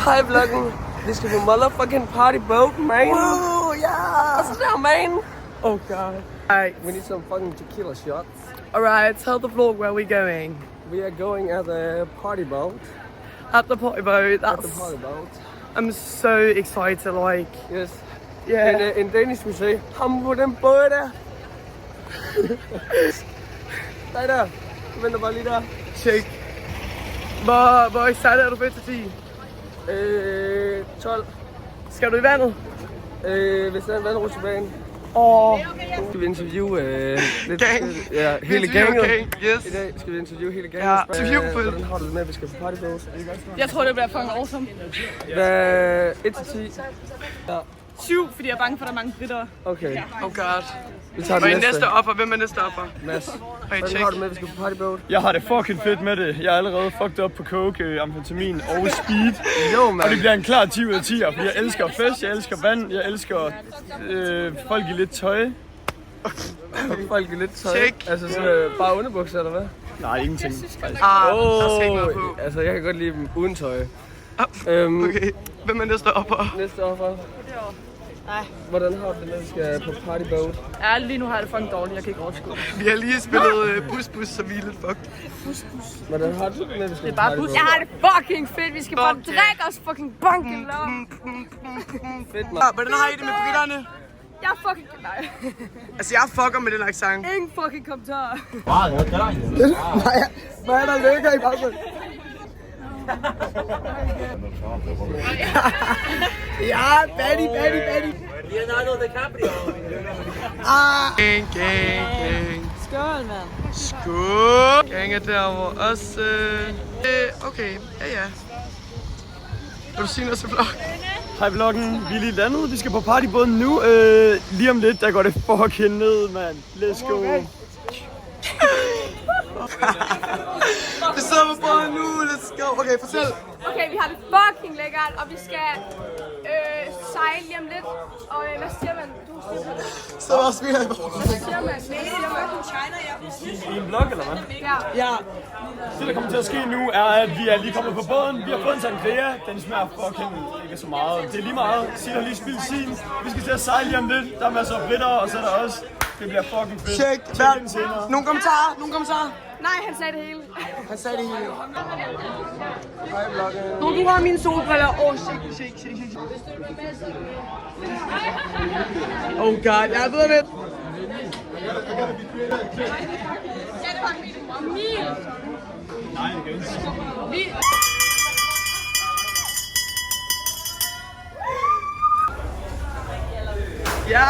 Hej vloggen. Vi skal på motherfucking party boat, man. Whoa, yeah. What's up, man? Oh god. Alright. We need some fucking tequila shots. Alright, tell the vlog where we're going. We are going at the party boat. At the party boat. At the party boat. I'm so excited, like. Yes. Yeah. In Danish we say, ham på den båd der. Nej der. Du venter bare lige der. Check. Hvor excited er du for til 10? 12. Skal du i vandet? Hvis der er en vandrutsjebane. Skal vi interviewe lidt, ja, hele gangen. Okay. Yes. I dag skal vi interviewe hele gangen. Ja. Interview for hvordan har du det med, at vi skal på party boat? Jeg tror, det bliver fucking awesome. Hvad? 1-10? Ja. 7, fordi jeg er bange for, at der er mange britter. Okay. Oh god. Vi tager Og den næste offer, hvem er næste offer? Mads. Okay, Hvordan har du med, at vi skal på party boat? Jeg har det fucking fedt med det. Jeg er allerede fucked up på coke, amfetamin og speed. Jo, man. Og det bliver en klar 10 ud af 10'er, fordi jeg elsker fest, jeg elsker vand, jeg elsker folk i lidt tøj. Folk i lidt tøj. Check. Altså sådan bare underbukser, eller hvad? Nej, ingenting. Faktisk. Der skal ikke noget på. Altså jeg kan godt lide dem uden tøj. Okay, hvem er næste offer? Næste offer. Nej. Hvordan har du det med, at vi skal på party boat? Ja, lige nu har jeg det fucking dårligt. Jeg kan ikke overskue. Vi har lige spillet bus, så vi er lidt fucked. Hvordan har du det med, at vi skal Det er på bare party bus. boat? Jeg har det fucking fedt. Vi skal bare drikke os fucking bunke lov. Fedt, mand. Hvordan har I det med britterne? Jeg er fucking... Nej. Altså, jeg fucker med den accent. Ingen fucking kommentar. Hvad er der lækker i baggrunden? Ja, Betty. Leonardo DiCaprio. Gang. Skål, mand. Skål. Gang er derovre også. Okay, ja. Vil du sige noget til vlog? Hej vloggen, vi er lige landet, vi skal på partybåden nu. Lige om lidt, der går det fucking ned, mand. Let's go. Vi sidder på båden nu, let's go. Okay, fortæl. Okay, vi har det fucking lækkert, og vi skal sejle lige om lidt. Og hvad siger man? Du siger det. Så bare smiler i båden. Hvad siger man? I en vlog, eller hvad? Ja. Det, der kommer til at ske nu, er, at vi er lige kommet på båden. Vi har fået en sangria. Den smager fucking ikke så meget. Det er lige meget. Sig har lige spildt sin. Vi skal til at sejle lige om lidt. Der er masser af britter, og så er der også. Det bliver fucking fedt. Check. ind senere. Nogle kommentarer? Nej, han sagde det hele. Han sagde det hele. Hej vloggen. Når du har mine solbriller. Shake. Oh god, jeg er bedre med. Ja, det var min. Ja!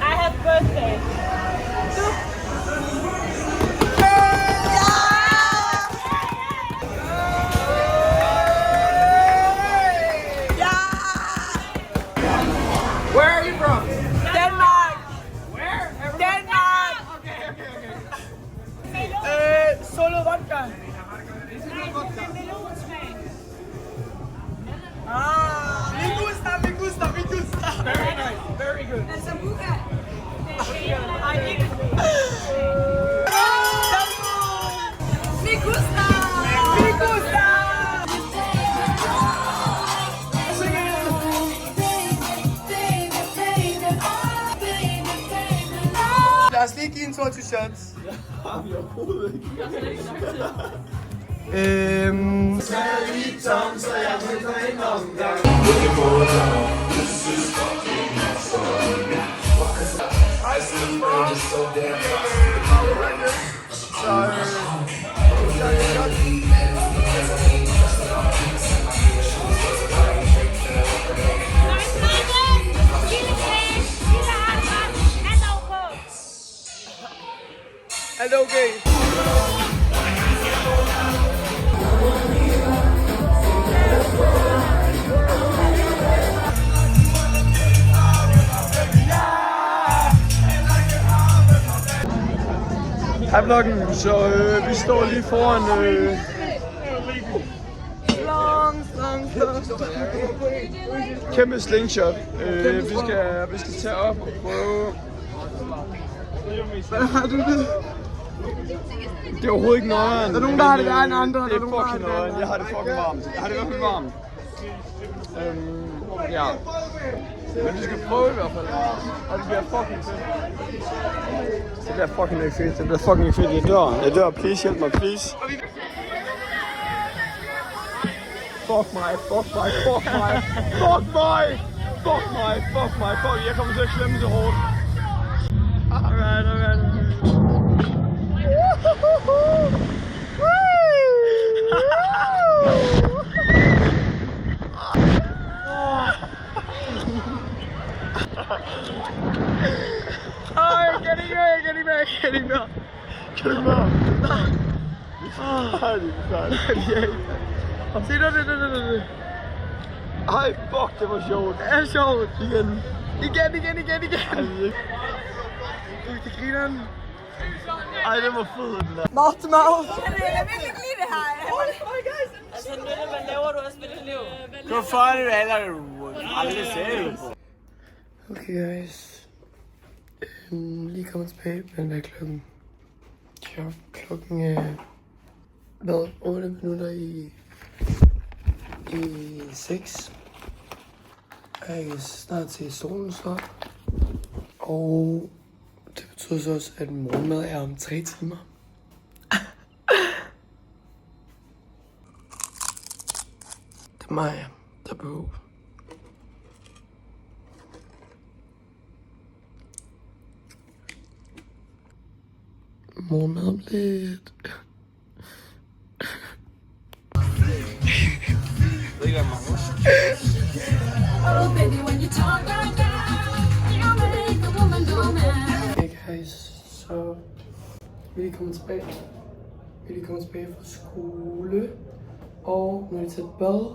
I have birthday. Where are you from? Denmark. Where? Denmark. Okay. Solo vodka. Me gusta. Very nice, very good. Me gusta. Lad os lige give en 22 shots. Er det okay? Hej vloggen, så vi står lige foran kæmpe slingshot. Vi skal tage op og prøve Hvad har du det? Det er overhovedet ikke noget. Der er nogen, der har det værre end andre. Det er fucking noget. Jeg har det fucking varmt. Jeg har det i hvert fald varmt. Ja. Men vi skal prøve i hvert fald. Og det bliver fucking fedt. Det bliver fucking ikke fedt. Det bliver fucking fedt. Jeg dør. Please, hjælp mig, please. Fuck mig. Jeg kommer til at klemme så hårdt. Alright. Get him out. Se det. Ej, fuck, det var sjovt. Det er sjovt. Igen. Det griner den. Ej, det var fedt, den der. Mouth to mouth. Jeg vil ikke lide det her. Altså, hvad laver du også med dit liv? Hvor fanden er det? Aldrig sagde det. Okay guys. Lige kommet tilbage, men hvad er klokken? Ja, klokken er... 8 minutter i 6. Jeg er snart til solen står op. Og det betyder så også, at morgenmad er om 3 timer. Det er mig, der behøver. Morgenmad om lidt. Okay guys, så vi er kommet tilbage. Fra skole. Og nu er det til et bad.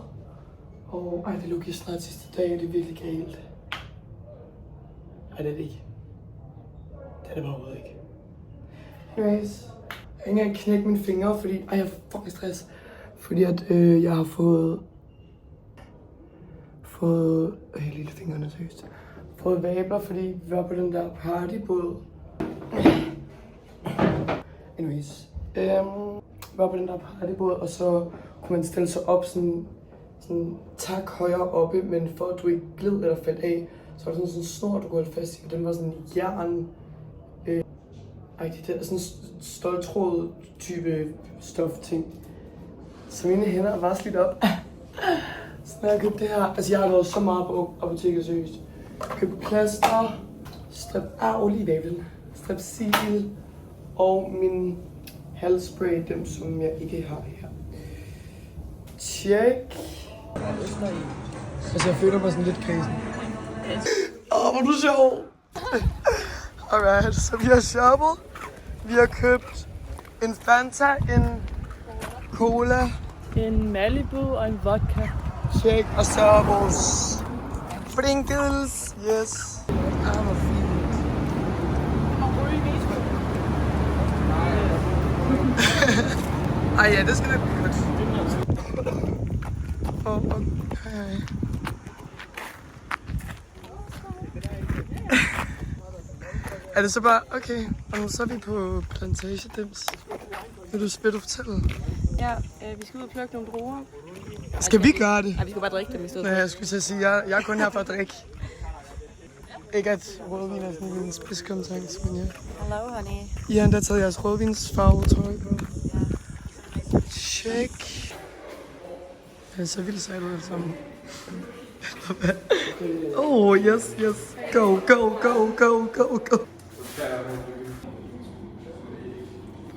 Og det er Lukas snart sidste dag, det er virkelig galt. Det er det ikke. Det er det bare overhovedet ikke. Anyways, jeg har ikke engang knækket mine fingre, fordi jeg har fucking stress. Fordi at jeg har fået lille fingrene seriøst. Fået vabler, fordi vi var på den der partybåd. Anyways, var på den der partybåd, og så kunne man stille sig op sådan tak højere oppe, men for at du ikke gled eller faldt af, så var der sådan en snor, du kunne holde fast i, og den var sådan jern. Det er sådan en ståltråd type stofting. Så mine hænder er bare slidt op. Så når jeg købte det her, altså jeg har været så meget på apoteket seriøst. Købte plaster, olivablen, strepsil og min halsspray, dem som jeg ikke har her. Tjek. Altså jeg føler mig sådan lidt kredsen. Hvor er du sjov. Alright, så vi har shoppet. Vi har købt en Fanta, en cola, En Malibu og en vodka. Check. Og så vores Pringles. Yes. Hvor fint. Ja, det skal det blive godt. Okay. Er det så bare, okay, og nu så er vi på Plantage Dims. Vil du fortælle? Ja, vi skal ud og plukke nogle druer. Skal vi gøre det? Nej, vi skal bare drikke dem i stedet. Nej, jeg skulle sige, jeg er kun her for at drikke. Ikke at rødvin er sådan en spidskompetence, men ja. Hello, honey. I har endda taget jeres rødvinsfarve trøje på. Ja. Check. Det er så vildt sejt ud alt sammen. Yes. Go.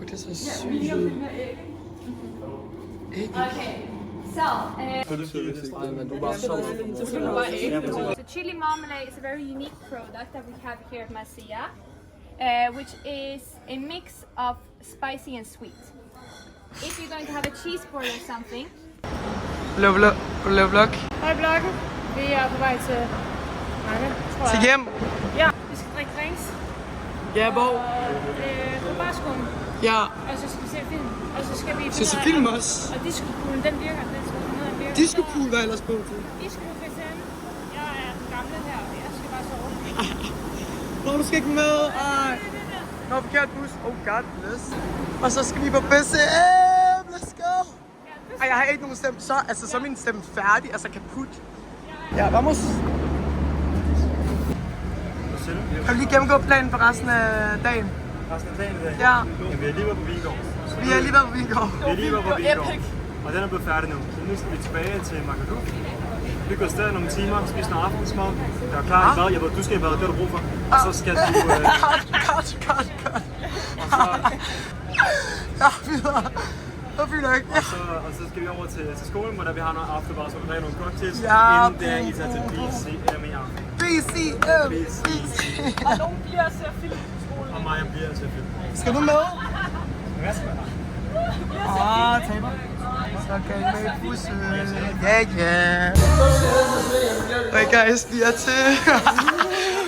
Det er så sygt. So chili marmalade is a very unique product that we have here at Masia, which is a mix of spicy and sweet. If you're going to have a cheese board or something. Lav vlog. Hej vloggen. Vi er på vej til Mange, tror jeg. Til hjem. Ja, vi skal drikke drinks. Ja, hvor? På barskolen. Ja. Og så skal vi se film. Og så skal vi... Skal se film også? Og disco-kuglen, den virker. Den virker. Disco-kugle var ellers på til. Disco-festival. Jeg er den gamle her, og jeg skal bare sove. Nå, du skal ikke med. Ej. Nå, forkert bus. Oh god bless. Og så skal vi på BCM. Let's go. Ej, jeg har ikke nogen stemme. Så er min stemme færdig. Altså kaput. Ja, vamos. Kan vi lige gennemgå planen for resten af dagen? Resten af dagen i dag? Ja. Jamen, vi er lige været på Vingård. Vi er lige været på Vingård. Vi er lige været på Vingård. Og den er blevet færdig nu. Så nu skal vi tilbage til Magaluf. Vi går afsted nogle timer, spiser noget aftensmad. Der er klar i bad. Jeg ved, du skal i bad. Det har du brug for. Og så skal du... Cut. Ja, videre. Det er fint nok. Og så skal vi over til skolen, hvor vi har noget afterbar, så vi drikker nogle cocktails. Ja, inden det I tager til BCM i aften. BCM. Og nogen bliver til at filme på skolen. Og mig bliver til at filme. Skal du med? Hvad skal man Taber. Så kan I med bussen. Ja. Okay guys, vi er til...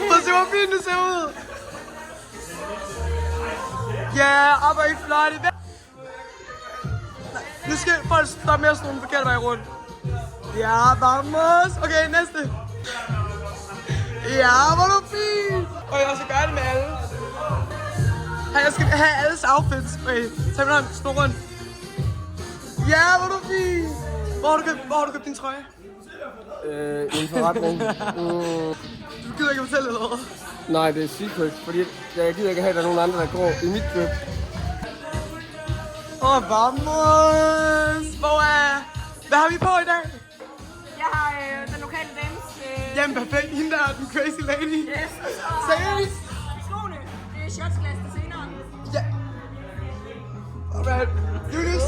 Prøv at se, hvor fint det ser ud. Ja, op og i flotte. Nu skal folk stoppe med at stå den forkerte vej rundt. Ja, vamos. Okay, næste. Ja, hvor er du fint. Okay, og så gør det med alle. Jeg skal have alles outfits. Okay, tag mig den, stå rundt. Ja, hvor er du fint. Hvor har du købt din trøje? I en forretning. Du gider ikke fortælle noget. Nej, det er secret, fordi jeg gider ikke have, at der er nogen andre, der går i mit køb. Vamos! Hvad har vi på i dag? Jeg har den lokale dans. Jamen perfekt, hende der er den crazy lady. Yes. Seriøst? Skoene. Det er shotsglas til senere. Ja. Alright, Julius.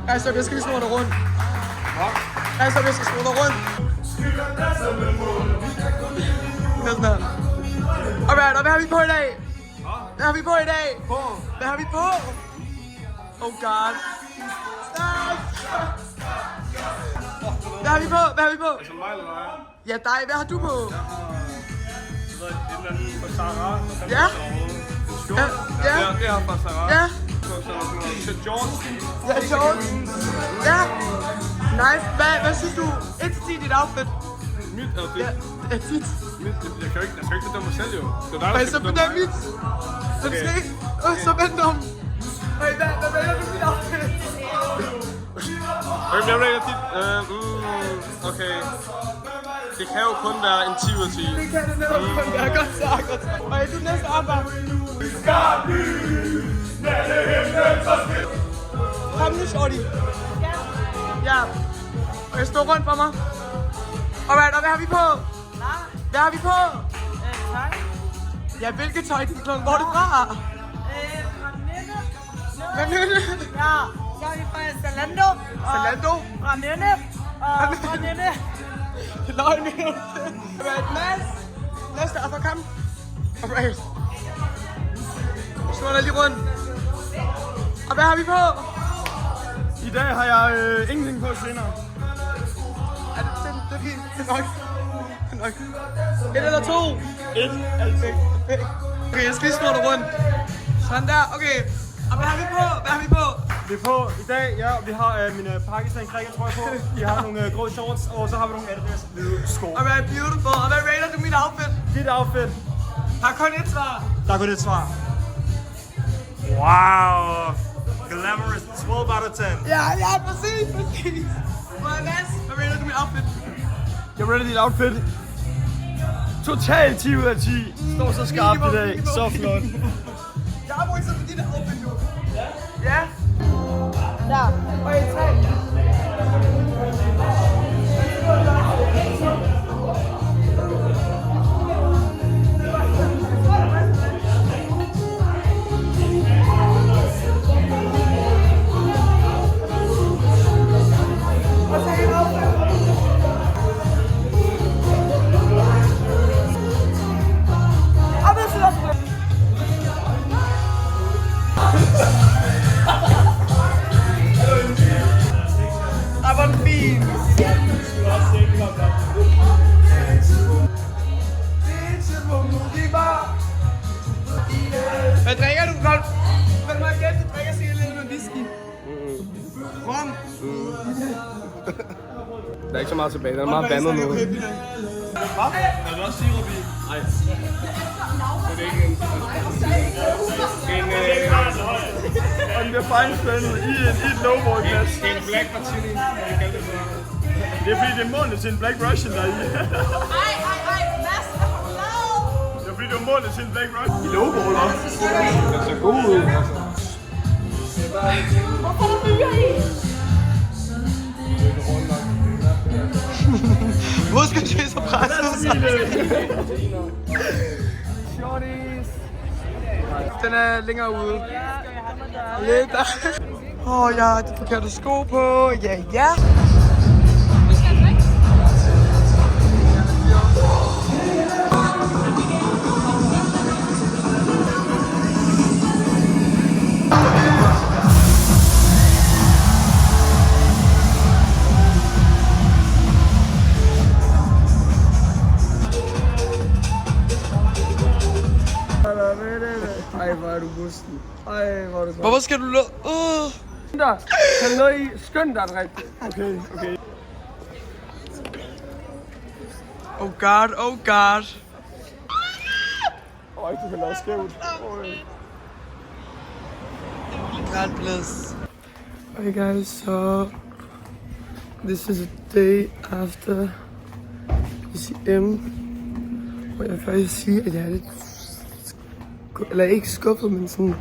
Altså, jeg skal lige snurre dig rundt. Altså, jeg skal snurre dig rundt. Hvad sådan her? Alright, og hvad har vi på i dag? Hvad har vi på i dag? Hvad har vi på? Oh god. Stop! Hvad har vi på? Hvad har vi på? Altså mig eller dig? Ja, dig. Hvad har du på? Et eller andet fra Zara. Ja? Ja? Det er fra Zara. Ja? Så George. Ja, George. Ja. Nice. Hvad synes du? 1-10 dit outfit. Mit outfit. Ja, dit. Jeg skal ikke bedømme mig selv jo. Det er dig, Okay, så bedøm mit. Så det skal ikke. Så vent om. Hey, hvad vælger du dit outfit? Okay, jeg rater dit. Okay. Det kan jo kun være en 10 ud af 10. Det kan det netop kun være. Godt så, godt så. Okay, du næste arbejde. Kom nu, shorty. Ja. Okay, stå rundt for mig. Alright, og hvad har vi på? Hvad har vi på? Tøj. Ja, hvilket tøj, din klon? Hvor er det fra? Fra Nynne. Hvad Nynne? Ja, så er vi fra Zalando. Zalando? Fra Nynne. Og fra Nynne. Løgn, Nynne. Alright, Mads. Næste er for kamp. Alright. Slå dig lige rundt. Og hvad har vi på? I dag har jeg ingenting på senere. Er det er fint. Det er nok. Det er nok. 1 eller 2? 1. Perfekt. Okay, jeg skal lige slå dig rundt. Sådan der. Okay. Og hvad har vi på? Hvad har vi på? Vi er på i dag, ja, vi har mine Pakistan Kriger trøje på. Vi har nogle grå shorts, og så har vi nogle Adidas hvide sko. Alright, beautiful. Og hvad rater du mit outfit? Dit outfit. Der er kun et svar. Der er kun et svar. Wow. Glamorous 12 out of 10. Ja, præcis. Mads, hvad rater du mit outfit? Jeg rater dit outfit. Totalt 10 ud af 10. Står så skarpt i dag. Så flot. Jeg har brugt sådan dit outfit, jo. Ja? Der. Og i 3. Ej, hvor er den fin. Hvad drikker du? Hvad må jeg gætte? Du drikker sikkert lidt med whisky. Rom. Der er ikke så meget tilbage, der er meget vandet nu. Hvad? Er du også sirup i? Nej. Det er ikke en... Og den bliver fejlspændet i et lowboy-glas. Det er en black martini, hvad vi kalder det for. Det er fordi, det er målet til en Black Russian, der er i. Mads, hvad har du lavet? Det er fordi, det var målet til en Black Russian. I lowboller. Det ser god ud, altså. Hvorfor er der myrer i? Hvor skal du se så presset? Shorties. Den er længere ude. Lidt der. Jeg har de forkerte sko på. Ja. Ej, hvor er du gusten. Ej, hvor er du godt. Hvorfor skal du Skynd dig. Kan noget i? Skynd dig rigtigt. Okay. Oh god. Du kan lade skævt. God bless. Okay guys, so this is a day after PCM. Hvor jeg faktisk sige, at jeg er lidt eller ikke skuffet, men sådan,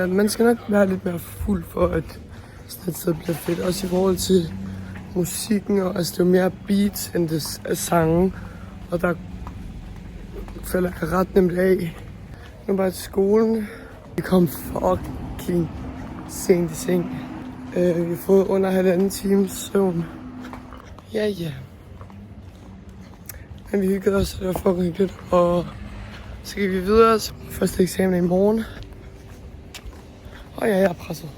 man skal nok være lidt mere fuld for, at sådan et sted bliver fedt. Også i forhold til musikken, og altså det er mere beats end det er sange, og der falder jeg ret nemt af. Nu bare til skolen. Vi kom fucking sent i seng. Vi har fået under 1,5 times søvn. Ja. Men vi hyggede os, og det var fucking hyggeligt. Og så gik vi videre til første eksamen i morgen. Og ja, jeg er presset.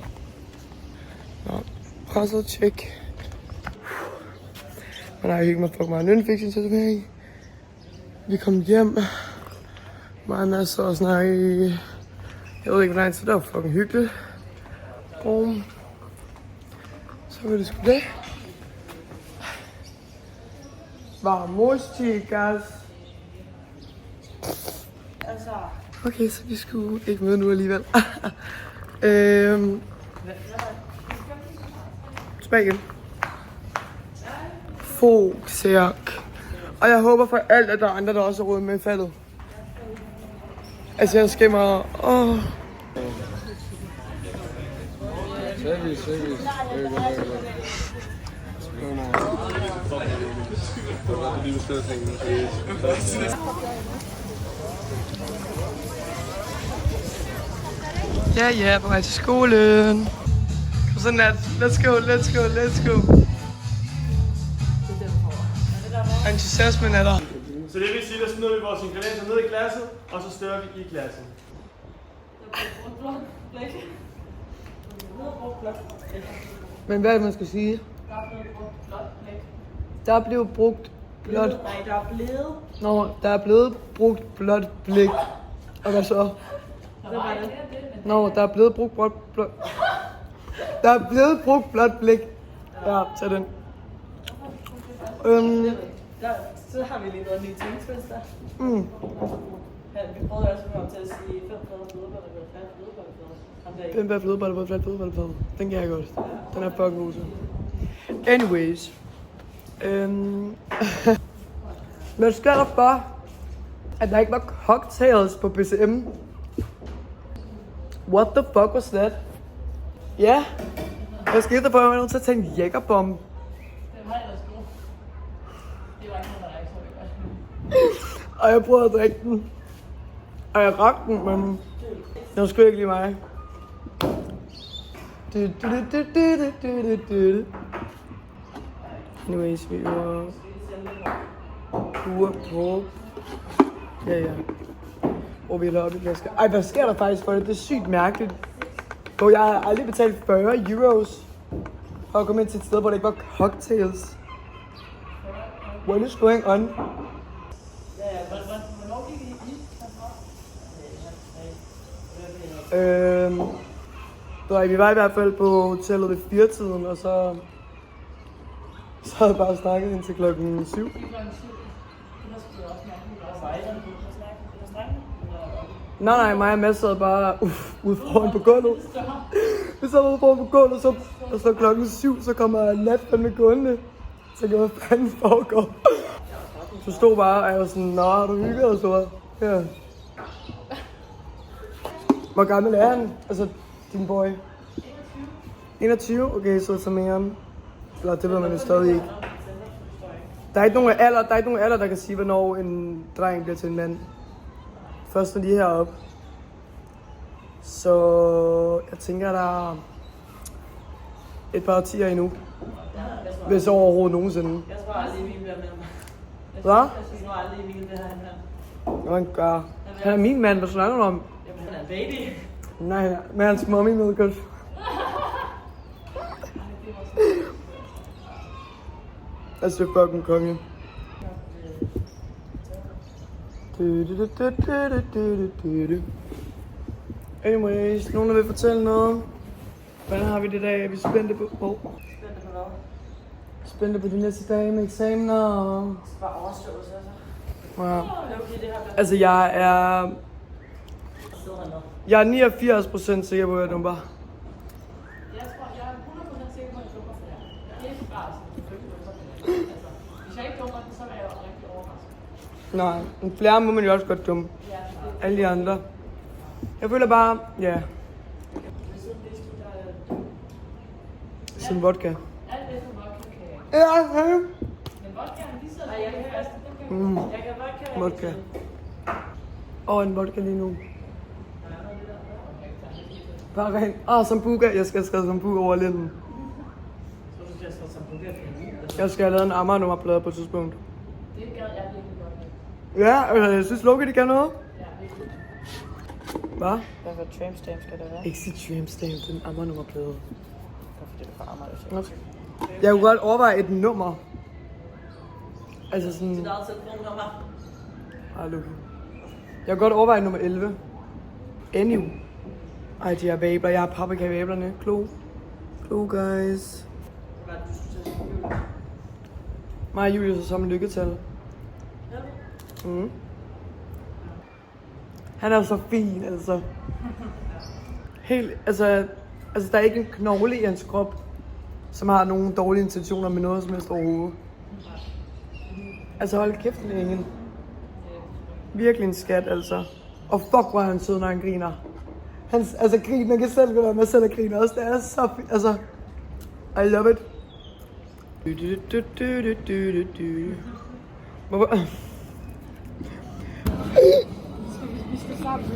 Presset, check. Men jeg hygget mig fucking meget. Nødvendigvis tilbage. Vi kom hjem. Meget masser og snakke. Jeg ved ikke, hvor lang tid det var fucking hyggeligt. Boom. Så var det sgu det. Vamos, chicas. Okay, så vi skulle ikke møde nu alligevel. Tilbage igen. Fokusærk. Og jeg håber for alt, at der er andre, der også er råd med i faldet. Altså, jeg skimmer. Service. Ja, på vej til skolen. Kom så Nat. Let's go. Entusiasmen er der. Så det vil sige, at smider vi vores ingredienser ned i glasset, og så stører vi i glasset. Men hvad er det, man skal sige? Der blev brugt blot... Nej, der er blevet. Nå, der er blevet brugt blot blik. Og hvad så? Hvad var det? Nå, der er blevet brugt blot... Der er blevet brugt blot blik. Ja, tag den. Så har vi lige noget nye ting, twister. Vi prøvede også at til at sige 5 flader flødeboller eller flat flødeboller. 5 flat flødeboller på flat flødeboller. Den kan jeg godt. Den er fucking god. Anyways. Hvad sker der for, at der ikke var cocktails på BCM? What the fuck was that? Ja. Hvad skete der for, at jeg var nødt til at tage en jækkerbombe? Og jeg prøvede at drikke den. Og jeg rakte den, men det var sgu ikke lige mig. Anyways, vi var ude på... Ja. Og vi er oppe i flasker. Ej, hvad sker der faktisk for det? Det er sygt mærkeligt. Og jeg har aldrig betalt 40 euros for at komme ind til et sted, hvor der ikke var cocktails. What is going on? Vi var i hvert fald på hotellet ved 4-tiden, og så havde jeg bare snakket indtil klokken 7. Nej, mig og Mads sad bare ude foran på gulvet. Vi sad ude foran på gulvet, og så klokken 7, så kommer natfanden med gående. Så jeg hvad fanden foregår. Så stod bare, og jeg var sådan, nå, har du hygget og så? Ja. Hvor gammel er han? Altså, din boy? 21? Okay, så er mere end. Eller det ved man jo stadig ikke. Der er ikke nogen alder, der kan sige, hvornår en dreng bliver til en mand. Først når de er heroppe. Så jeg tænker, der er et par årtier endnu. Hvis overhovedet nogensinde. Jeg tror aldrig, Emil bliver med mig. Hvad? Jeg tror aldrig, Emil bliver han her. Hvad han gør? Han er min mand, hvad snakker du om? Jamen, han er en baby. Nej, men hans mommy med godt. Altså, det er fucking konge. Anyways, nogen der vil fortælle noget? Hvordan har vi det i dag? Er vi spændte på? Spændte på hvad? Spændte på de næste dage med eksamener og... Bare overståelse, altså. Ja. Det er okay, det her. Altså, jeg er... Sidder han med? Jeg er 89% sikker på, at jeg dumper. Jeg tror, jeg er 100% sikker på, at jeg dummer for jer. Jeg er ikke bare sådan, hvis jeg ikke dummer den, så er jeg jo rigtig overrasket. Nej, men flere må man jo også godt dumme. Alle de andre. Jeg føler bare, ja. Som vodka. Alt det for vodka kan jeg. Ja, Men vodkaen, de sidder der ikke fast. Jeg kan godt køre vodka. Og en vodka lige nu. Bare rent. Sambuca. Jeg skal have skrevet sambuca over linden. Så synes jeg, at sambuca Jeg skal have lavet en Amager-nummerplade på et tidspunkt. Det gad jeg virkelig godt med. Ja, altså, jeg synes Loki, de kan noget. Hvad? Hvad for tramp stamp skal det være? Ikke sige tramp stamp, det er en Amager-nummerplade. Det er for Amager. Jeg kunne godt overveje et nummer. Altså sådan... Dit eget telefonnummer. Loki. Jeg kunne godt overveje nummer 11. Anyway. Ej, de her vabler. Jeg har paprika-vablerne. Klo, guys. Hvad er det, du skulle til at sige? Mig og Julius er sammen lykketal. Ja. Han er så fin, altså. Helt, altså der er ikke en knogle i hans krop, som har nogle dårlige intentioner med noget som helst overhovedet. Altså hold kæft med engel. Virkelig en skat, altså. Og fuck, hvor er han sød, når han griner. Altså griner, kan selv gå med selv at grine også. Det er så fint, altså. I love it. Hvorfor? Vi skal sammen.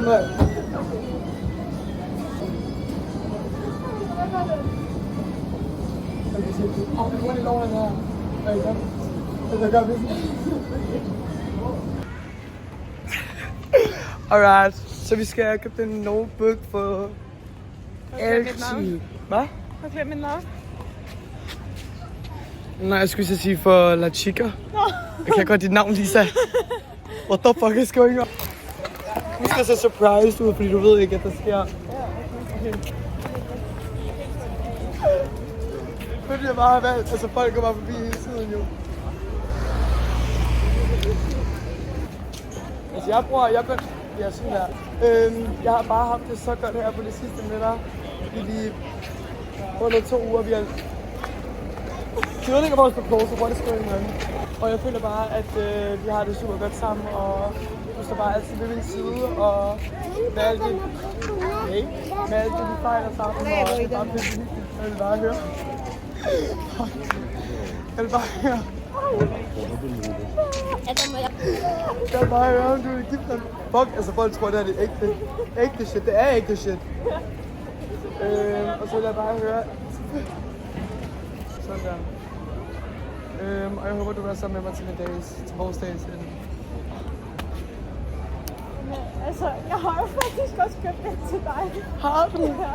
Nej. Det var loven her. Det gør vi. Alright, så vi skal købe en notebook for LG. Hvad? Har du glemt mit navn? Nej, jeg skulle sige for La Chica. Jeg kan godt dit navn, Lisa. What the fuck is going on? Du skal se surprised ud, fordi du ved ikke, at der sker. Fordi jeg bare har valgt, altså folk går bare forbi hele tiden jo. Altså ja, sådan der. Jeg har bare haft det så godt her på det sidste med dig. I de under 2 uger, vi har kørninger vores på close, hvor det skriver hinanden. Og jeg føler bare, at vi har det super godt sammen, og du står bare altid ved min side, og med alt det, vi fejler sammen, og det er bare fedt. Jeg vil bare høre. Jeg vil bare høre. Jeg vil bare høre, om du vil give dem. Fuck, altså folk tror, det er det ægte. Ægte shit, det er ægte shit. Og så vil jeg bare høre. Sådan der. Og jeg håber, du vil være sammen med mig til vores dag til den. Altså, jeg har jo faktisk også købt den til dig. Har du? Ja.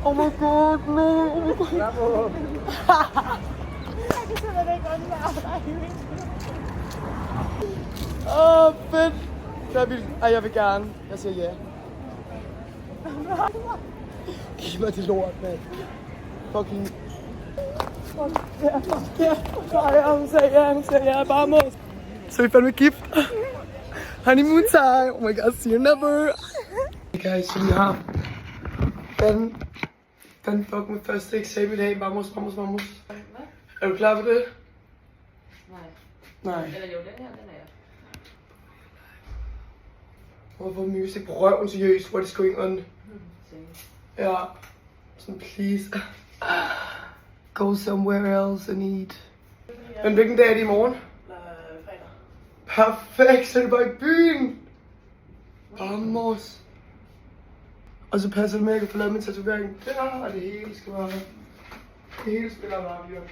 Oh my god, no! Jeg kan simpelthen ikke undvære dig. Fedt! Jeg vil gerne. Jeg siger ja. Giv mig det lort, mand. Fucking... Ja, hun sagde ja, bare mos. Så vi fandme gift. Honeymoon time. Oh my god, see you never. Hey guys, så vi har fanden fuck med første eksamen i dag. Vamos. Er du klar på det? Nej. Eller jo, den er jeg. Hvorfor music på røven seriøst? What is going on? Ja. Sådan please. Go somewhere else and eat. Men hvilken dag er det i morgen? Fredag. Perfekt, så er det bare i byen. Vamos. Og så passer det med, at jeg kan få lavet min tatovering der, og det hele skal være... Det hele spiller bare lige op.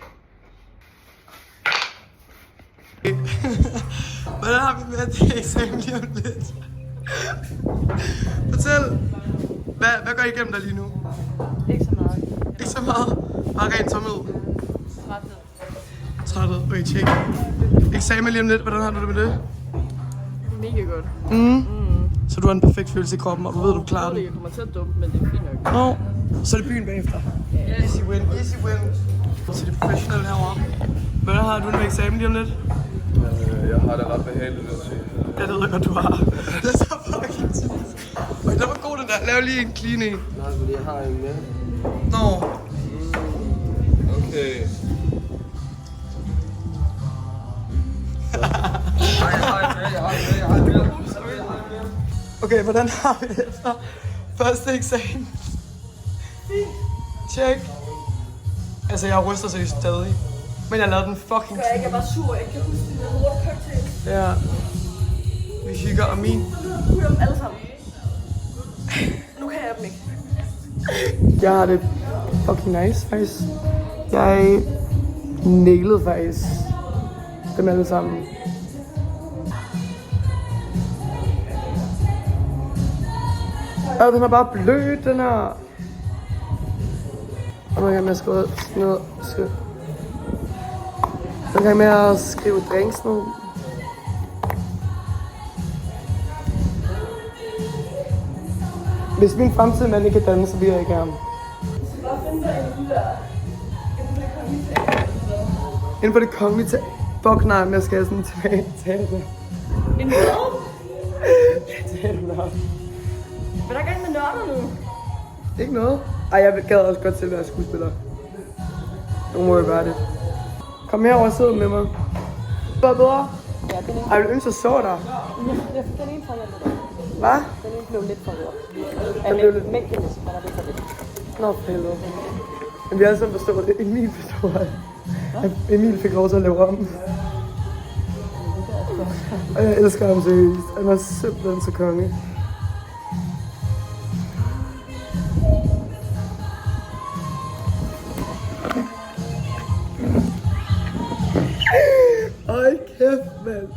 Hvordan har vi med det eksamen lige om lidt? Fortæl. Hvad går I igennem der lige nu? Ikke så meget. Ikke så meget. Bare rent tomhed. Træthed. Okay, tjek. Eksamen lige om lidt. Hvordan har du det med det? Mega godt. Så du har en perfekt følelse i kroppen, og du ved, du klarer det. Jeg kommer til at dumme, men det er fint nok. Nå, så er det byen bagefter. Easy win. Så det er professionelle herovre. Hvordan har du det med eksamen lige om lidt? Jeg har det ret behageligt at se. Ja, det ved jeg godt, du har. Det er så fucking sygt. Okay, den var god den der. Lav lige en clean en. Nej, fordi jeg har en med. Nå. Okay. Jeg har en mere. Okay, hvordan har vi det efter første eksamen? Check. Altså, jeg ryster sig stadig. Men jeg lavede den fucking Jeg ikke, jeg var sur. Jeg kan huske, at jeg havde cocktail. Ja. Vi hygger og min. Nu kunne jeg dem alle sammen. Nu kan jeg dem ikke. Jeg har det fucking nice, faktisk. Jeg nailede faktisk dem alle sammen. Ja, den er bare blød, den her. Og nu kan jeg skrive ned. Nu kan jeg skrive drinks ned. Hvis min fremtidige mand ikke kan danne, så bliver jeg ikke ham. Inden for det kongelige teater. Fuck nej, men jeg skal sådan tilbage til teater. En nørd? Ja, teater. Hvad er der gang med nørder nu? Ikke noget. Ej, jeg gad også godt til at være skuespiller. Don't worry about it. Kom herover og sid med mig. Hvad bedre? Ja, den ene. Ej, jeg ville ønske, jeg så dig. Jeg fik den ene fra hjem. Hvad? Den ene blev lidt for rød. Den blev lidt... Mængdeligt, men der blev for lidt. Nå, for helvede. Men vi har sådan forstået det. Emil forstår det. Emil fik lov til at lave om. Og jeg elsker ham seriøst. Han er simpelthen så konge. Ej, kæft, mand.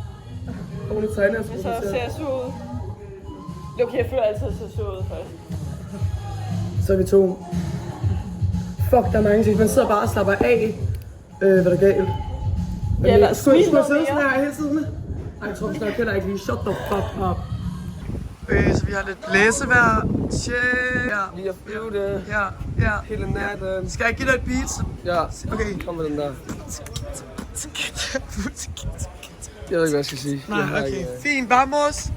Og hun tegner os på Så ser jeg sur ud. Det er okay, jeg føler altid, at jeg ser sur ud først. Så er vi to. Fuck, der er mange ting. Man sidder bare og slapper af. Hvad der er galt? Ja, eller skulle jeg smil noget sidde sådan mere. her hele tiden? Ej, jeg tror, vi snakker ikke lige. Shut the fuck up. Så vi har lidt læsevejr. Tjek. Ja. Lige at flyve det. Ja. Hele natten. Skal jeg give dig et beat? Ja. Okay. Kom med den der. Jeg ved ikke, hvad jeg skal sige. Nej, okay. Fint, vamos.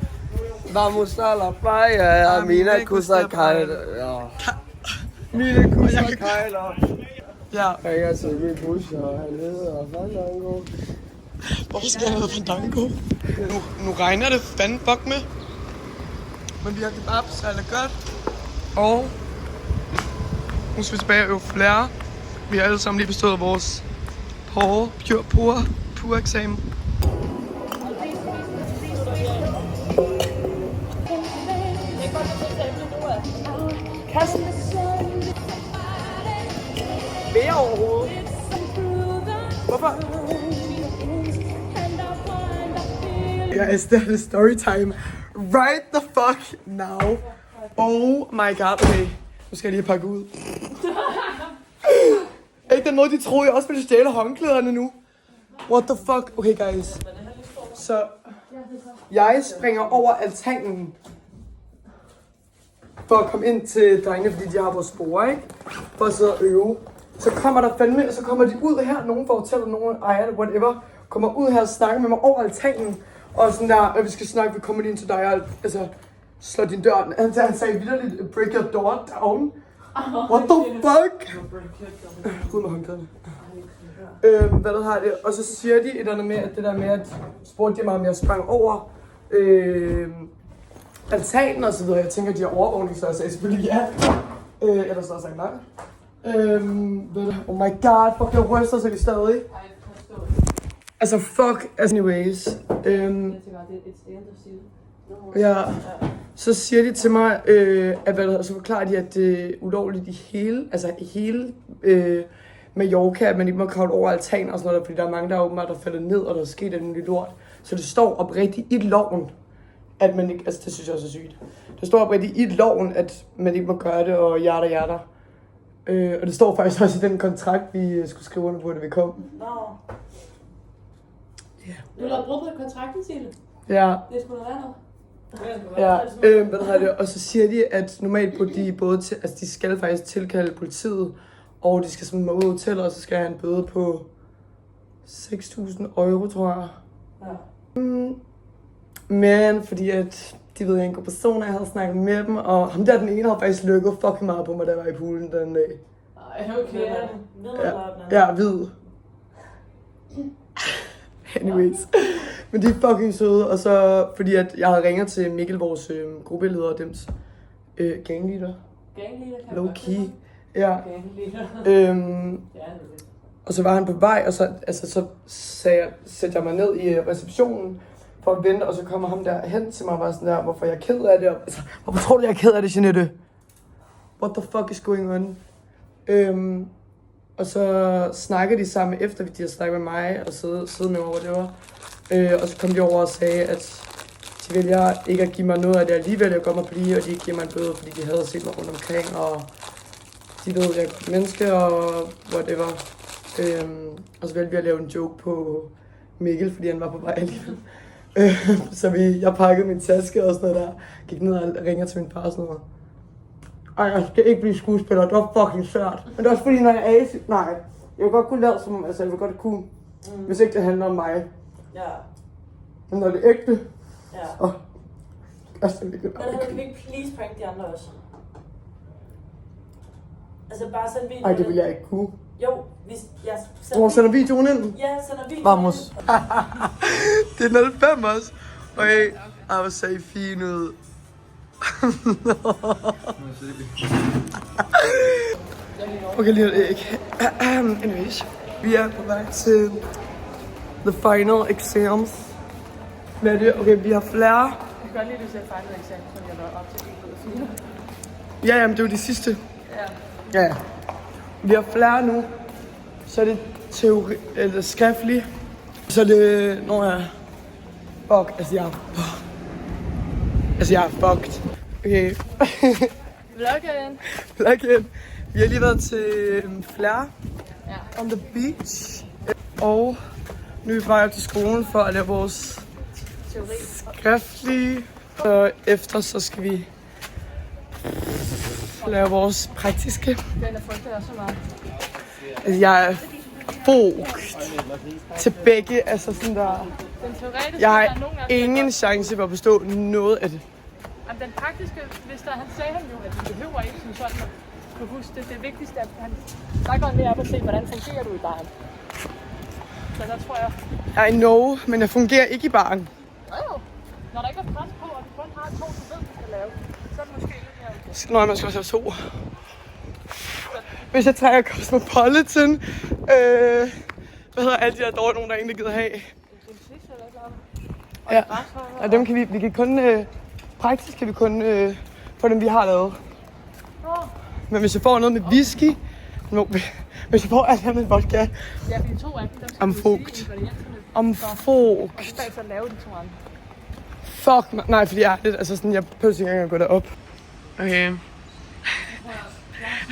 Vamos a la playa, mina kusa kajler. Ja. Mina kusa kajler. Ja. Ringer til min busser, og han hedder Fandango. Hvorfor skal jeg hedde Fandango? Nu regner det fandme fuck med. Men vi har kebab, så er det godt. Og nu skal vi tilbage og øve flere. Vi har alle sammen lige bestået vores pure eksamen. Vil jeg overhovedet? Hvorfor? Guys, that is story time right the fuck now. Oh my god, okay. Nu skal jeg lige pakke ud. Ikke den måde, de troede, jeg også ville stjæle håndklæderne nu. What the fuck? Okay, guys. Så jeg springer over altanen. for at komme ind til drengene, fordi de har vores spor, ikke? For at sidde og øve. Så kommer der fandme, så kommer de ud her, nogen fra hotellet, nogen ejer det, whatever, kommer ud her og snakker med mig over altanen. Og sådan der, vi skal snakke, vi kommer lige ind til dig og altså, slår din dør. Han sagde vitterligt, break your door down. What the fuck? Ud med håndklæderne. Hvad der har det? Og så siger de et eller andet med, at det der med, at spurgte de mig, om jeg sprang over altanen og så videre. Jeg tænker, at de har overvågning, så jeg sagde selvfølgelig ja. Ellers så har jeg sagt nej. Oh my god, fuck, jeg ryster sig stadig. Altså fuck, anyways. Ja, så siger de til mig, at så forklarer de, at det er ulovligt i hele Mallorca, at man ikke må kravle over altanen og sådan noget, fordi der er mange, der åbenbart er faldet ned, og der er sket alt muligt lort. Så det står oprigtigt i loven, at man ikke, altså det synes jeg også er sygt. Det står oprigtigt i loven, at man ikke må gøre det, og hjerter. Og det står faktisk også i den kontrakt, vi skulle skrive under på, da vi kom. Nå. Du har brugt på kontrakten, Sille? Ja. Det skulle da være noget. Ja, og så siger de, at normalt på de både til, altså de skal faktisk tilkalde politiet, og de skal sådan ud af hotellet, og så skal jeg have en bøde på 6.000 euro, tror jeg. Ja. Men fordi at de ved, jeg er en god person, jeg havde snakket med dem, og ham der den ene havde faktisk lykket fucking meget på mig, da jeg var i poolen den dag. Ej, okay. Ja, hvid. Anyways. Men de er fucking søde, og så fordi at jeg havde ringet til Mikkel, vores gruppeleder og dems gangleader. Gangleader? Low key. Ja. Og så var han på vej, og så satte jeg mig ned i receptionen for at vente, og så kommer ham der hen til mig og var sådan der, hvorfor jeg er ked af det. Altså, hvorfor tror du, jeg er ked af det, Jeanette? What the fuck is going on? Og så snakker de sammen efter, de har snakket med mig og siddet med mig, hvor det var. Og så kom de over og sagde, at de vælger ikke at give mig noget af det alligevel, jeg går mig blive, og de ikke giver mig en bøde, fordi de havde set mig rundt omkring, og de ved, at jeg er et menneske, og whatever. Og så valgte vi at lave en joke på Mikkel, fordi han var på vej alligevel. Så jeg pakkede min taske og sådan noget der, gik ned og ringer til min far og sådan noget. Ej, jeg skal ikke blive skuespiller, det var fucking svært. Men det er også fordi, når jeg er nej, jeg vil godt kunne lade som om, altså jeg vil godt kunne, hvis ikke det handler om mig. Ja. Men når det er ægte, ja. Altså det ikke. Men havde du ikke please prank de andre også? Altså bare send videoen. Ej, det vil jeg ikke kunne. Jo, hvis jeg sender videoen ind? Ja, sender videoen Vamos. Det er 05 også. Okay, jeg vil se fin ud. Okay, lige det ikke. Anyways, vi er på vej til the final exams. Hvad er det? Okay, vi har flere. Jeg kan godt lide, at du ser final exams, som jeg var op til 1 ud af 4. Ja, men det er jo de sidste. Ja. Vi har flere nu. Så er det teori, eller skriftlig. Så er det, når jeg fuck, altså jeg er fucked. Okay. Vloggen. Vi har lige været til Flare on the beach. Og nu er vi bare til skolen for at lave vores skriftlige. Og efter så skal vi lave vores praktiske. Den er frygtet også meget. Altså jeg er til begge, altså sådan der. Jeg har ingen chance for at forstå noget af det. Jamen, den praktiske, han sagde han jo, at du behøver ikke som sådan at kunne huske det. Det vigtigste er, at han snakker mere op og se, hvordan fungerer du i baren. Så der tror jeg... I know, men jeg fungerer ikke i baren. Når der ikke er pres på, og du kun har 2, du ved, du skal lave, så er det måske lidt mere okay. Nå, man skal også have 2. Hvis jeg trækker Cosmopolitan, hvad hedder alle de der dårlige, nogen der egentlig gider have? Ja, og dem kan vi kan kun, praktisk kan vi kun få dem, vi har lavet. Men hvis jeg får noget med whisky, hvis jeg får alt her med vodka, ja, fordi 2 af dem, I'm fucked. I'm fucked. Og så bagefter lave de 2 andre. Fuck, nej, fordi altså sådan, jeg behøver ikke engang at gå derop. Okay.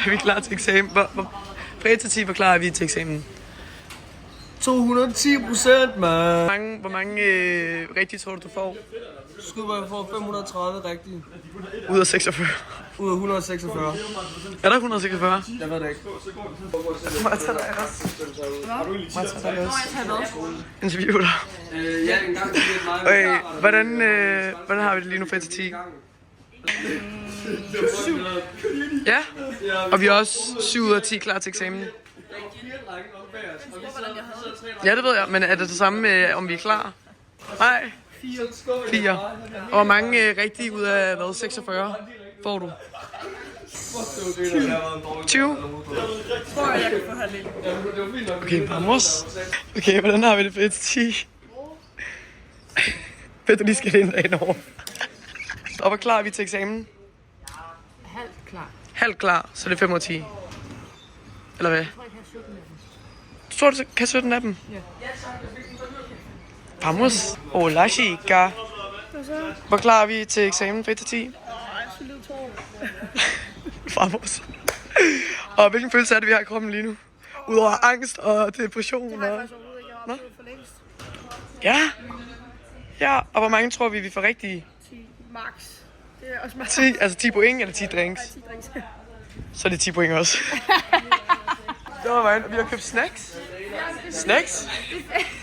Er vi klar til eksamen? Fra 1 til 10, hvor klar er vi til eksamen? 210%, mand. Hvor mange rigtige tror du får? Skud mig, jeg får 530 rigtigt. Ud af 46. Ud af 146. Er der 146? Jeg ved det ikke. Må jeg tage dig også? Må jeg tage dig også? Interview dig. Ja, en gang til mig. Okay, hvordan har vi det lige nu fra 1 til 10? 7. Ja, og vi er også 7 ud af 10 klar til eksamen. Ja, det ved jeg, men er det det samme med, om vi er klar? Nej. 4. Og hvor mange rigtige ud af, 46 får du? 20? Okay, vamos. Okay, hvordan har vi det fra 1 til 10? Ved du lige skal ind dagen over? Og hvor klar er vi til eksamen? Halvt klar. Halvt klar, så det er 5 ud af 10. Eller hvad? Du tror, du kan 17 af dem? Ja. Vamos. Hola, chica. Hvor klar er vi til eksamen fra 1 til 10? Vamos. Og hvilken følelse er det, vi har i kroppen lige nu? Udover angst og depression? Det har jeg faktisk overhovedet ikke. Jeg har oplevet for længst. Ja. Ja, og hvor mange tror vi får rigtige? 10 max. Det er også max. 10, altså 10 point eller 10 drinks? 10 drinks. Så er det 10 point også. Det var vejen. Vi har købt snacks. Snacks?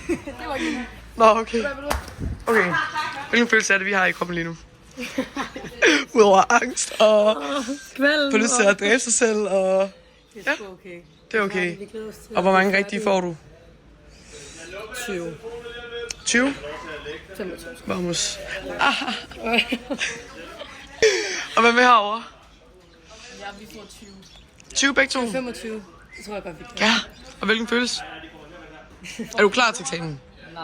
Det var ikke. Nå, okay. Okay. Hvilken følelse er det, vi har i kroppen lige nu? Udover angst og på lyst til at dræbe sig selv og... Det er okay. Det er okay. Og hvor mange rigtige får du? 20. 20? 25. Vamos. Og hvad med herovre? Ja, vi får 20. 20 begge to? 25. Det tror jeg godt, vi kan. Ja. Og hvilken følelse? Er du klar til eksamen? Nej.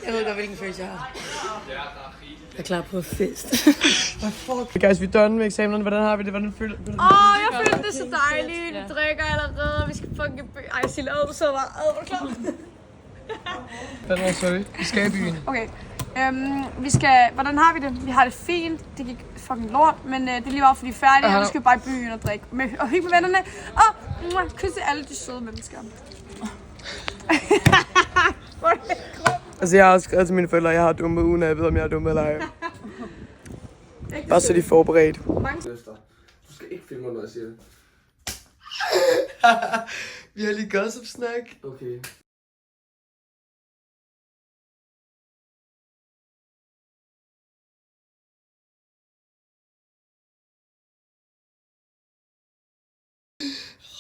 Jeg ved godt, hvilken følelse jeg har. Jeg er klar på fest. Guys, vi er done med eksamenerne. Hvordan har vi det? Hvordan føler du? Jeg føler det så dejligt. Vi drikker allerede. Vi skal fucking ej, Silla, du sidder bare. Er du klar? Hvad er sorry? Vi skal i byen. Okay. Vi skal... Hvordan har vi det? Vi har det fint. Det gik fucking lort, men det er lige bare fordi vi er færdige. Og nu skal vi bare i byen og drikke. Og hygge med vennerne. Og kysse alle de søde mennesker. Altså, jeg har også skrevet til mine forældre, at jeg har dummet, uden at jeg ved, om jeg er dum eller ej. Bare så de er forberedt. Du skal ikke filme, når jeg siger det. Vi har lige gossip snack. Okay.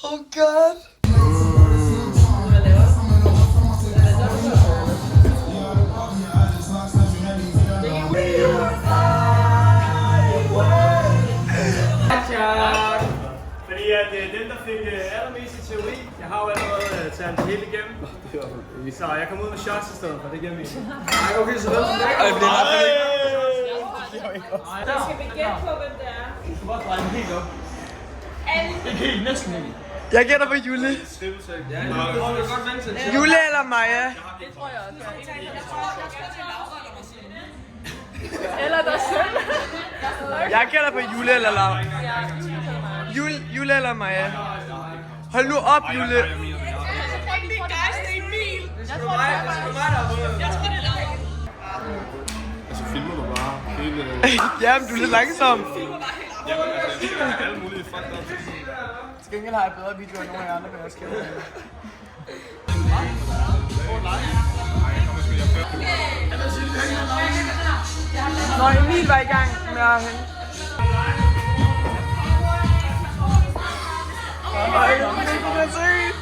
Oh god. Fordi at den, der fik allermest i teori, jeg har jo allerede taget den helt igennem. Så jeg kom ud med shots i stedet for, det giver mening. Ej, okay, så hvem som det Ej, det bliver ret fedt. Skal vi gætte på, hvem det er? Du skal bare dreje den helt op. Ikke helt, næsten helt. Jeg gætter på Julie. Julie eller Maja? Det tror jeg også. Eller dig selv. Jeg gætter på Julie eller Laura. Julie eller Maja? Hold nu op, Julie. Altså filmer du bare hele... Jamen, du er lidt langsom. Jamen altså, alle mulige folk der. Til gengæld har jeg bedre videoer end nogle af andre, men jeg skal Nå, Emil var i gang med at hente.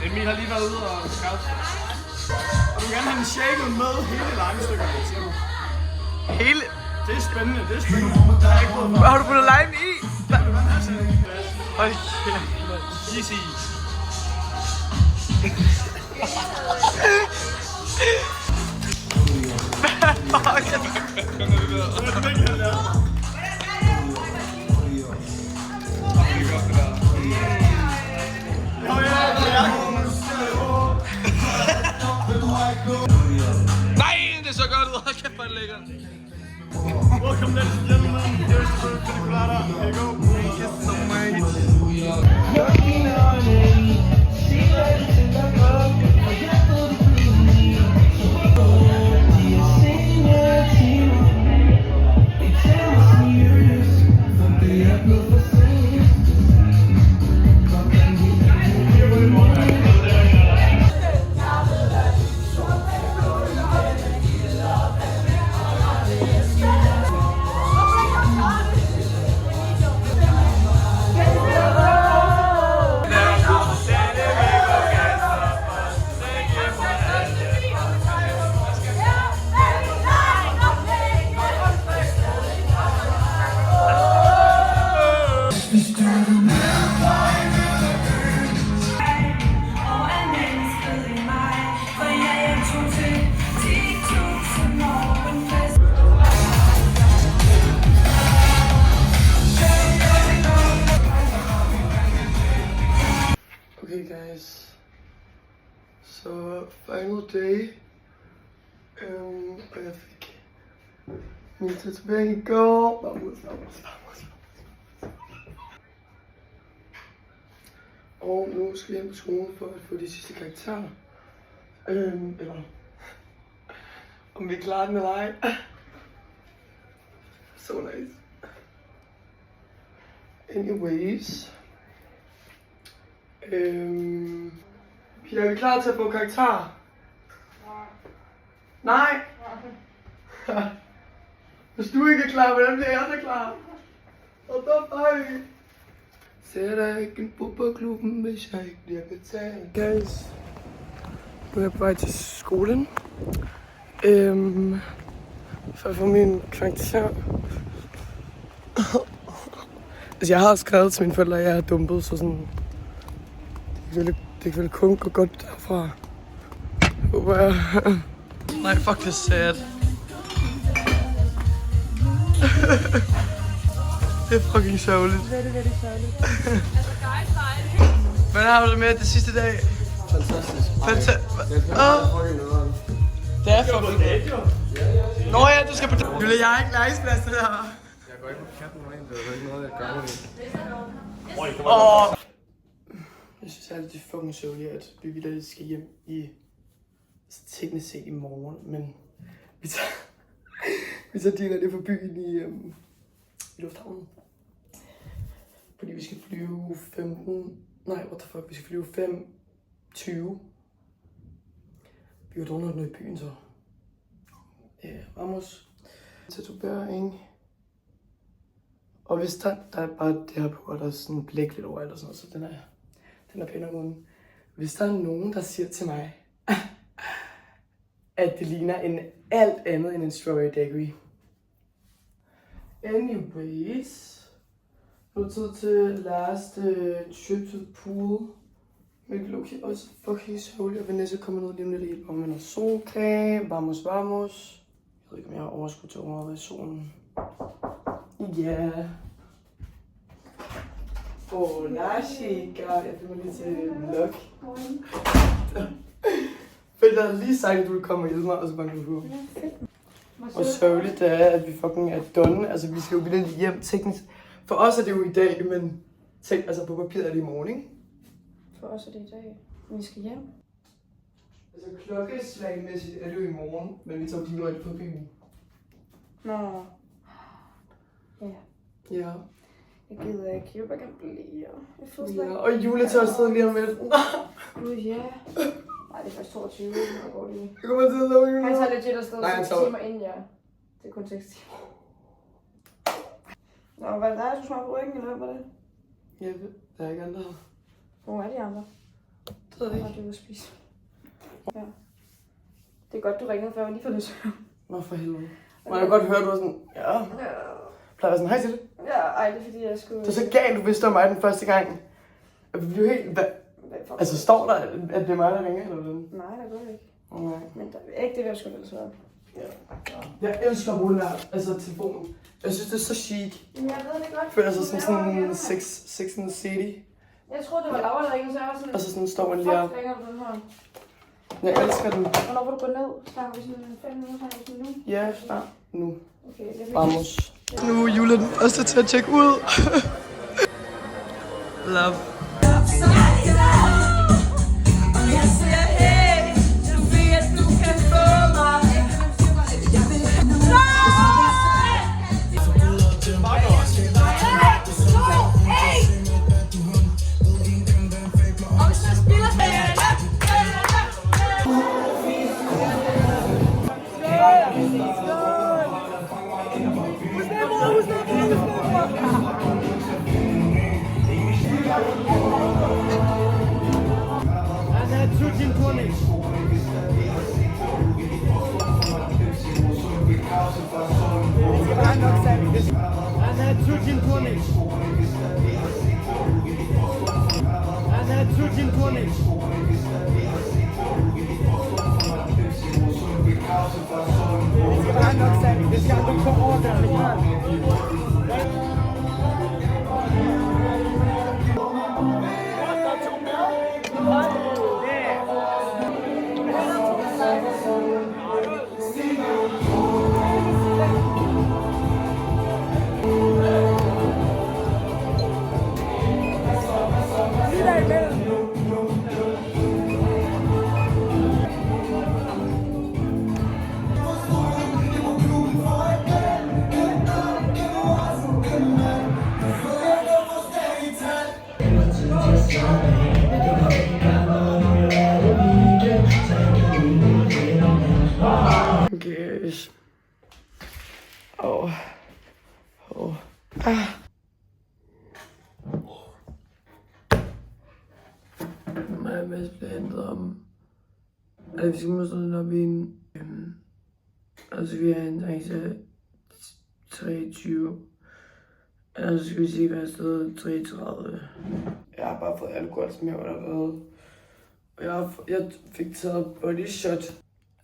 Emil har lige været ude og scout. Og du vil gerne have en shaker med hele legestykker. Hele? Det er spændende, det er spændende. Der er ikke noget Har du puttet lime i? Okay. easy. Nej, det er så godt ud. Hold kæft, hvor er det lækkert. Welcome, ladies and gentlemen. Here's the first pina colada. Here you go. Thank you so much. Så final day. Og jeg fik min tatovering i går. Vamos. Og nu skal jeg hjem på skolen for at få de sidste karakterer. Eller om vi klarer den eller ej. So nice. Anyways. Pia, er vi klar til at få karakterer? Nej. Hvis du ikke er klar, hvordan bliver jeg så klar? Og så bare vi. Sætter ikke en fodboldklubben, hvis jeg ikke bliver betalt. Guys, nu er jeg på vej til skolen. For at få min karakter. Altså, jeg har skrevet til mine forældre, at jeg er dumpet, så sådan... Det kan vel kun gå godt derfra. Håber jeg. Nej, fuck, det er sad. Det er fucking sørgeligt. Very sørgeligt. Hvordan har du det med det sidste dag? Fantastisk. Det er fucking godt. Nå ja, du skal på... Julie, jeg har ikke legeplads til det her. Jeg går ikke på katten med en, det er ikke noget, jeg gør med det. Jeg synes altid, det er fucking sørgeligt, at vi vildt skal hjem i... teknisk set i morgen, men... Vi tager deler det for byen i lufthavnen. Fordi vi skal flyve 15... Nej, what the fuck, vi skal flyve 5:20. Vi har drukket noget i byen, så... Vamos. Tatovering. Og hvis der er bare det her på, og der er sådan blæk lidt overalt og sådan noget, så den er pæn om munden. Hvis der er nogen, der siger til mig, at det ligner en alt andet end en strawberry daiquiri. Anyways. Nu er det tid til last trip to the pool. Hvilket Loki også fucking sørgeligt, og Vanessa kommer ned lige om lidt i, om man har solcreme, vamos. Jeg ved ikke, om jeg har overskud til at være i solen. Ja. Hola, chica. Jeg fik mig lige til vlog. Fordi jeg havde lige sagt, at du ville komme og hjælpe mig, og så banker du på. Og sørgeligt det er, at vi fucking er done. Altså, vi skal jo blive hjem teknisk. For os er det jo i dag, men altså på papiret er det i morgen, ikke? For os er det i dag. Vi skal hjem. Altså klokkeslagmæssigt er det jo i morgen, men vi tager direkte på byen. Nå. Ja. Ja. Jeg gider ikke. Jeg vil bare gerne blive. Jeg føler slet ikke. Og juletøjsted lige om lidt. Gud, ja. Nej, det er faktisk 22. Jeg går lige. Jeg kommer til at lave juletøj. Han tager legit afsted 6 timer inden, ja. Det er kun 6 timer. Nå, var det dig, der skulle smage på ryggen, eller hvad var det? Ja, der er ikke andre her. Hvor er de andre? Det ved jeg ikke. Det er ude at spise. Ja. Det er godt, du ringede før, lige for det søvn. Nå, for helvede. Man har godt hørt, du var sådan, ja. Plejer jeg sådan, hej til det? Ja, ej, det er fordi, jeg skulle... Det er så galt, du vidste om mig den første gang. Jeg blev helt... Altså, står der, at det er mig, der ringer, eller hvad? Nej, der går det ikke. Okay. Men der er ikke det, jeg skulle ellers være. Ja. Jeg elsker at bruge den her, altså telefonen. Jeg synes, det er så chic. Men jeg ved det godt. Jeg føler sig som sådan Sex and the City. Jeg troede, det var Laura, der ringede, så jeg var sådan... Og så sådan står man lige op. Fuck, ringer du den her? Jeg elsker den. Hvornår vil du gå ned? Snakker vi sådan 5 minutter, snakker vi sådan nu? Ja, snart. Nu. Okay, det er Vamos. Nu er Julie den første til at tjekke ud. Love. vi skal måske sådan op i en... altså vi er en taxa 23. Altså skal vi sige, hvad er stedet 33. Jeg har bare fået alkohol, som jeg allerede. Og jeg fik taget body shot.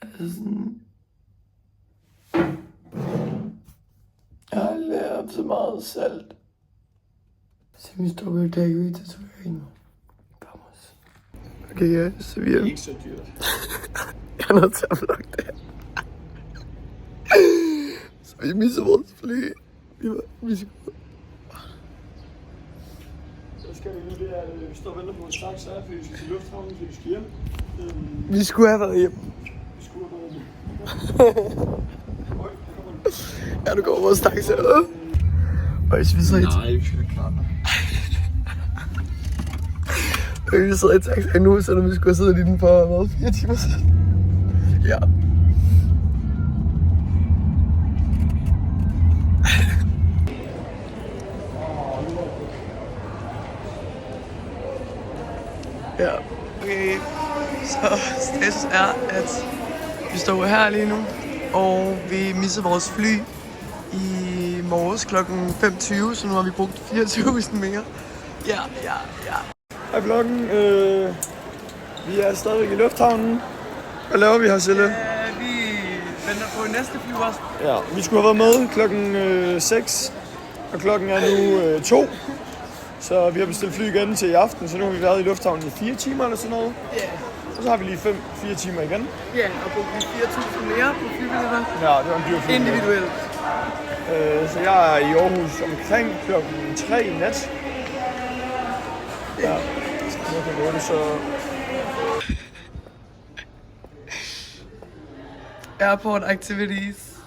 Altså sådan... Jeg har lært så meget salt. Semi-strawberry daiquiri tatovering. Vamos. Okay, ja, så vi er... Ikke så dyrt. Jeg er nødt til at vlogge det her. Så vi misser vores fly. Vi skal... Så skal vi nu det her, vi står og venter på en taxa, fordi vi skal til lufthavnen, fordi vi skal hjem. Vi skulle have været hjem. Vi skulle have været hjem. Ja, du går vores taxa. Og hvis vi sidder i... Nej, vi skal da klare det. Vi sidder i taxa nu, selvom vi skulle have siddet i den for 4 timer siden. Ja. Ja. Okay, så status er, at vi står her lige nu, og vi misser vores fly i morges kl. 5:20, så nu har vi brugt 4.000 mere. Ja. Hej vloggen. Vi er stadigvæk i lufthavnen. Hvad laver vi her, Sille? Vi venter på næste fly også. Ja, vi skulle have været med klokken 6, og klokken er nu 2. Så vi har bestilt fly igen til i aften, så nu har vi været i lufthavnen i 4 timer eller sådan noget. Ja. Og så har vi lige 4 timer igen. Ja, og brugt lige 4.000 mere på flybilletter. Ja, det var en dyr fly. Individuelt. Så jeg er i Aarhus omkring klokken 3 i nat. Ja, jeg kan gå det, så... Airport activities.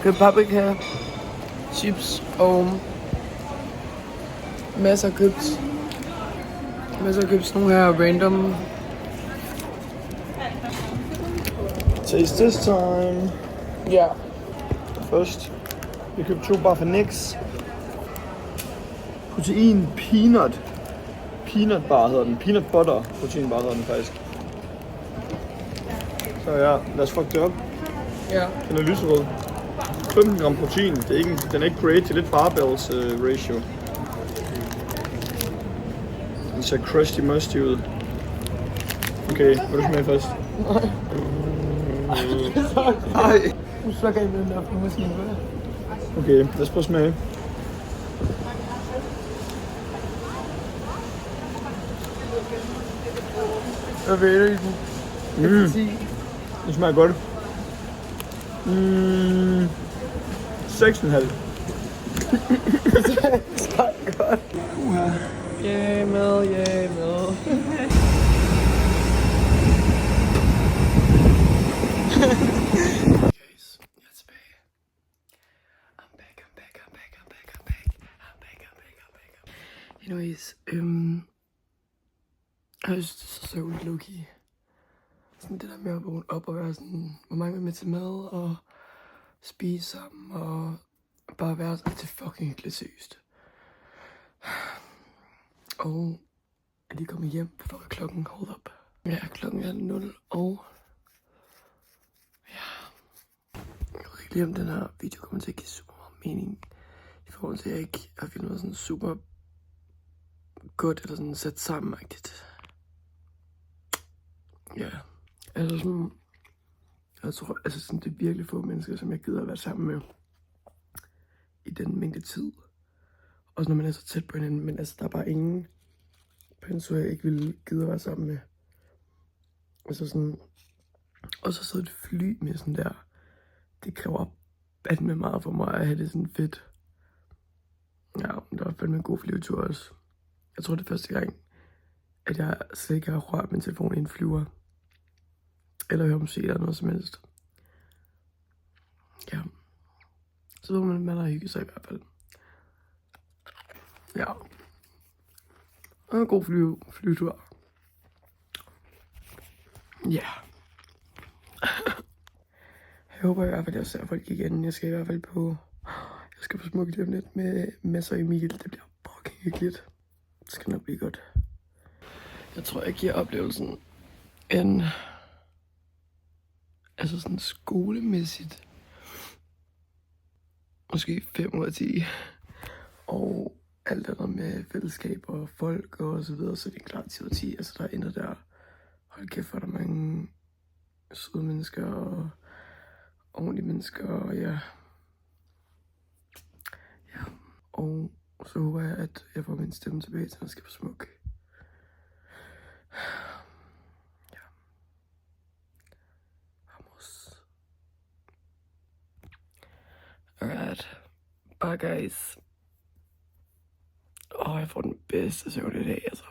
Køb paprika, chips og masser af købt. Sådan nogle her random. Taste this time. Ja. Først. Vi købte 2 bare for niks. Protein peanut. Peanut bar hedder den. Peanut butter protein bar hedder den faktisk. Så ja, lad os fuck det op. Ja. Den er lyserød. 15 gram protein. Det er ikke, den er ikke great. Det er lidt barbells ratio. Den ser crusty musty ud. Okay, vil du smage først? Nej. Nu slukker jeg med den der på maskinen. Okay, lad os prøve at smage. Hvad ved du? Det smager godt. 6,5. Det smager godt. Yeah, med. Guys, jeg er tilbage. I'm back. Anyways, jeg synes, det er så sørgeligt, low-key. Sådan det der med at vågne op og være sådan, hvor mange er med til mad og spise sammen og bare være sådan, det er fucking hyggeligt seriøst. Og er lige kommet hjem, for klokken, hold up. Ja, klokken er 0 og... Ja. Jeg ved ikke lige, om den her video kommer til at give super meget mening. I forhold til, at jeg ikke har filmet noget sådan super godt eller sådan sat sammen-agtigt. Ja. Altså sådan... Jeg tror, altså sådan, det er virkelig få mennesker, som jeg gider at være sammen med. I den mængde tid. Også når man er så tæt på hinanden, men altså der er bare ingen pensor, jeg ikke ville gide at være sammen med. Altså sådan... Og så sidder et fly med sådan der... Det kræver fandme meget for mig at have det sådan fedt. Ja, det var fandme en god flyvetur også. Jeg tror det er første gang, at jeg slet ikke har rørt min telefon i en flyver. Eller hører musik eller noget som helst. Ja. Så ved man har hygget sig i hvert fald. Ja. Og en god flyvetur. Ja. Jeg håber i hvert fald, at jeg ser folk igen. Jeg skal i hvert fald på... Jeg skal på Smukke lige om lidt med Mads og Emil. Det bliver fucking hyggeligt. Det skal nok blive godt. Jeg tror, jeg giver oplevelsen altså sådan skolemæssigt, måske 5 ud af 10. Og alt det der med fællesskab og folk og så videre, så det er klart 10 ud af 10. Altså der er intet der, hold kæft, hvor der er mange søde mennesker og ordentlige mennesker, og ja. Og så håber jeg, at jeg får min stemme tilbage til, at jeg skal på smuk. Ja. Vamos. Alright. Bye guys. Jeg får den bedste søvn i dag, altså.